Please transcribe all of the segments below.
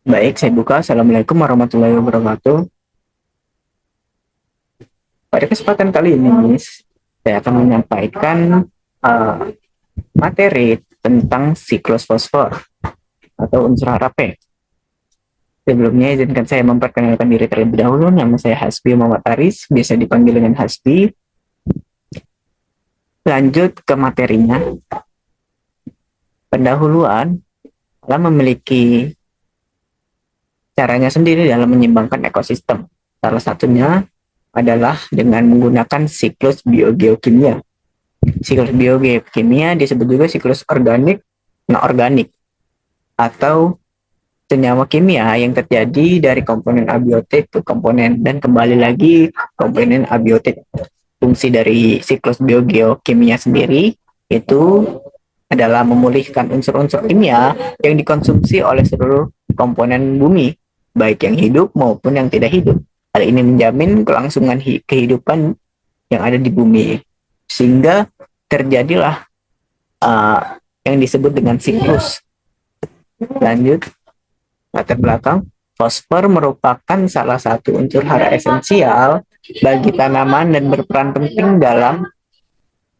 Baik, saya buka. Assalamualaikum warahmatullahi wabarakatuh. Pada kesempatan kali ini, saya akan menyampaikan uh, materi tentang siklus fosfor atau unsur hara P. Sebelumnya, izinkan saya memperkenalkan diri terlebih dahulu. Nama saya Hasbi Muhammad Aris, biasa dipanggil dengan Hasbi. Lanjut ke materinya. Pendahuluan telah memiliki caranya sendiri dalam menyeimbangkan ekosistem. Salah satunya adalah dengan menggunakan siklus biogeokimia. Siklus biogeokimia disebut juga siklus organik, non-organik, atau senyawa kimia yang terjadi dari komponen abiotik ke komponen dan kembali lagi komponen abiotik. Fungsi dari siklus biogeokimia sendiri itu adalah memulihkan unsur-unsur kimia yang dikonsumsi oleh seluruh komponen bumi, baik yang hidup maupun yang tidak hidup. Hal ini menjamin kelangsungan kehidupan yang ada di bumi, sehingga terjadilah uh, yang disebut dengan siklus. Lanjut, latar belakang. Fosfor merupakan salah satu unsur hara esensial bagi tanaman dan berperan penting dalam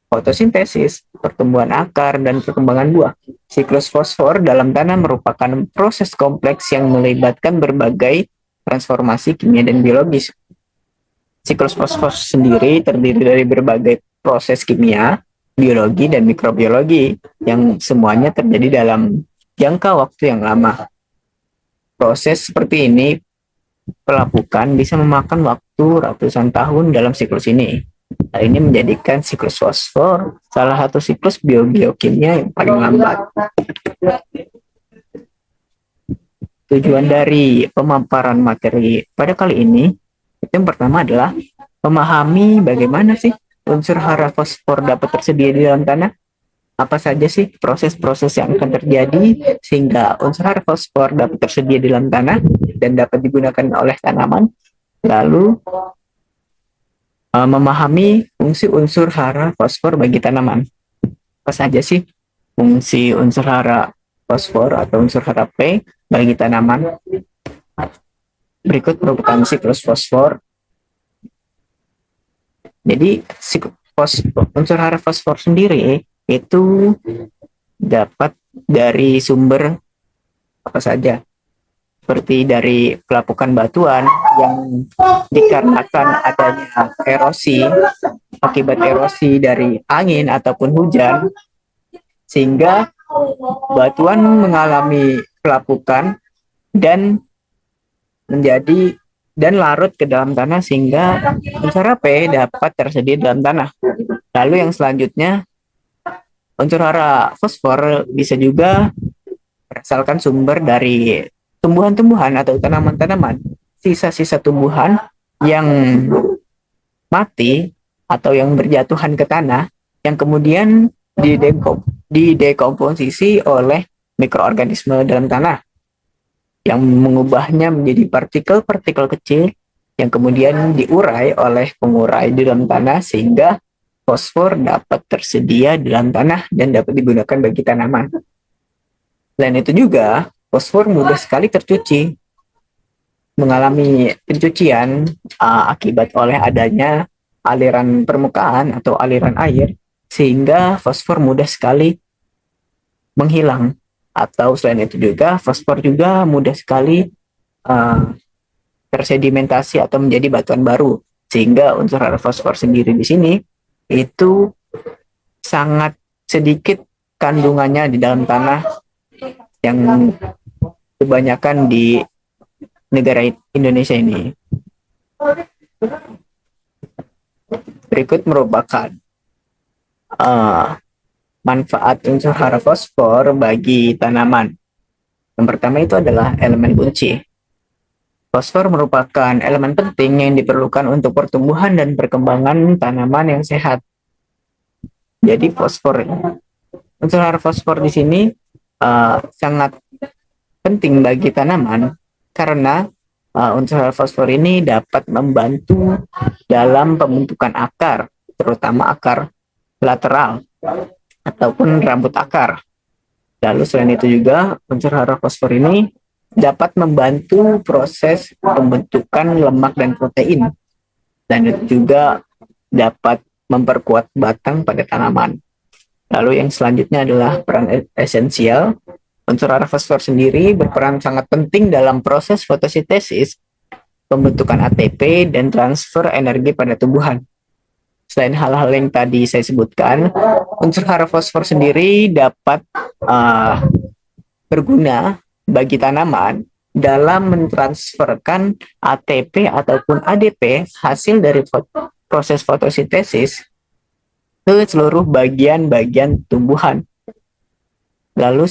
fotosintesis, pertumbuhan akar, dan perkembangan buah. Siklus fosfor dalam tanah merupakan proses kompleks yang melibatkan berbagai transformasi kimia dan biologis. Siklus fosfor sendiri terdiri dari berbagai proses kimia, biologi, dan mikrobiologi yang semuanya terjadi dalam jangka waktu yang lama. Proses seperti ini pelapukan bisa memakan waktu ratusan tahun dalam siklus ini. Hal ini menjadikan siklus fosfor salah satu siklus biogeokimia yang paling lambat. Tujuan dari pemaparan materi pada kali ini, itu yang pertama adalah memahami bagaimana sih unsur hara fosfor dapat tersedia di dalam tanah. Apa saja sih proses-proses yang akan terjadi sehingga unsur hara fosfor dapat tersedia di dalam tanah dan dapat digunakan oleh tanaman. Lalu memahami fungsi unsur hara fosfor bagi tanaman. Apa saja sih fungsi unsur hara fosfor atau unsur hara P bagi tanaman? Berikut merupakan siklus fosfor. Jadi unsur hara fosfor sendiri itu dapat dari sumber apa saja, seperti dari pelapukan batuan yang dikarenakan adanya erosi, akibat erosi dari angin ataupun hujan, sehingga batuan mengalami pelapukan dan menjadi dan larut ke dalam tanah sehingga unsur P dapat tersedia dalam tanah. Lalu yang selanjutnya, unsur hara fosfor bisa juga berasalkan sumber dari tumbuhan-tumbuhan atau tanaman-tanaman, sisa-sisa tumbuhan yang mati atau yang berjatuhan ke tanah, yang kemudian didekomposisi oleh mikroorganisme dalam tanah, yang mengubahnya menjadi partikel-partikel kecil yang kemudian diurai oleh pengurai di dalam tanah sehingga fosfor dapat tersedia di dalam tanah dan dapat digunakan bagi tanaman. Selain itu juga, fosfor mudah sekali tercuci, mengalami pencucian akibat oleh adanya aliran permukaan atau aliran air, sehingga fosfor mudah sekali menghilang. Atau selain itu juga, fosfor juga mudah sekali tersedimentasi atau menjadi batuan baru, sehingga unsur hara fosfor sendiri di sini itu sangat sedikit kandungannya di dalam tanah yang kebanyakan di negara Indonesia ini. Berikut merupakan manfaat unsur hara fosfor bagi tanaman. Yang pertama itu adalah elemen kunci. Fosfor merupakan elemen penting yang diperlukan untuk pertumbuhan dan perkembangan tanaman yang sehat. Jadi unsur hara fosfor di sini sangat penting bagi tanaman karena unsur hara fosfor ini dapat membantu dalam pembentukan akar, terutama akar lateral ataupun rambut akar. Lalu selain itu juga unsur hara fosfor ini dapat membantu proses pembentukan lemak dan protein, dan juga dapat memperkuat batang pada tanaman. Lalu yang selanjutnya adalah peran esensial. Unsur hara fosfor sendiri berperan sangat penting dalam proses fotosintesis, pembentukan ATP, dan transfer energi pada tumbuhan. Selain hal-hal yang tadi saya sebutkan, unsur hara fosfor sendiri dapat berguna bagi tanaman dalam mentransferkan ATP ataupun ADP hasil dari proses fotosintesis ke seluruh bagian-bagian tumbuhan. Lalu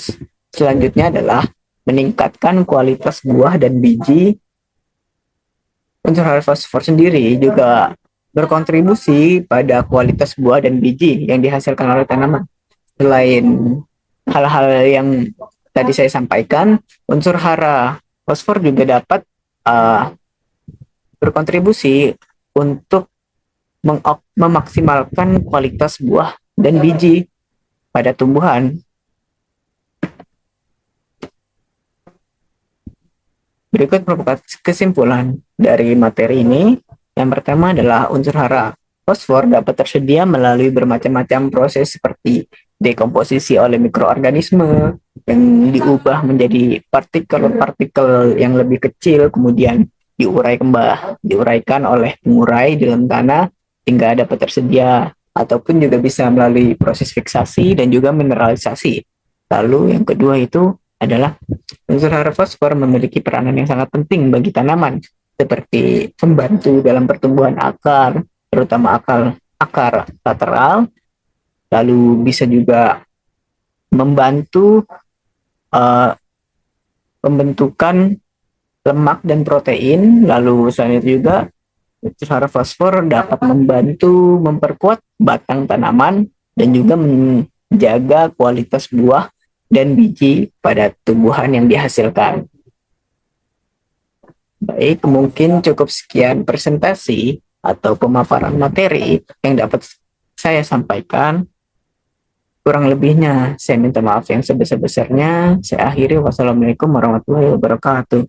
selanjutnya adalah meningkatkan kualitas buah dan biji. Unsur hara fosfor sendiri juga berkontribusi pada kualitas buah dan biji yang dihasilkan oleh tanaman. Selain hal-hal yang tadi saya sampaikan, unsur hara fosfor juga dapat berkontribusi untuk memaksimalkan kualitas buah dan biji pada tumbuhan. Berikut merupakan kesimpulan dari materi ini. Yang pertama adalah unsur hara fosfor dapat tersedia melalui bermacam-macam proses seperti dekomposisi oleh mikroorganisme yang diubah menjadi partikel-partikel yang lebih kecil, kemudian diuraikan oleh pengurai dalam tanah hingga dapat tersedia, ataupun juga bisa melalui proses fiksasi dan juga mineralisasi. Lalu yang kedua itu adalah unsur hara fosfor memiliki peranan yang sangat penting bagi tanaman, seperti membantu dalam pertumbuhan akar, terutama akar lateral, lalu bisa juga membantu pembentukan lemak dan protein, lalu selain itu juga unsur hara fosfor dapat membantu memperkuat batang tanaman dan juga menjaga kualitas buah dan biji pada tumbuhan yang dihasilkan. Baik, mungkin cukup sekian presentasi atau pemaparan materi yang dapat saya sampaikan. Kurang lebihnya, saya minta maaf yang sebesar-besarnya. Saya akhiri. Wassalamualaikum warahmatullahi wabarakatuh.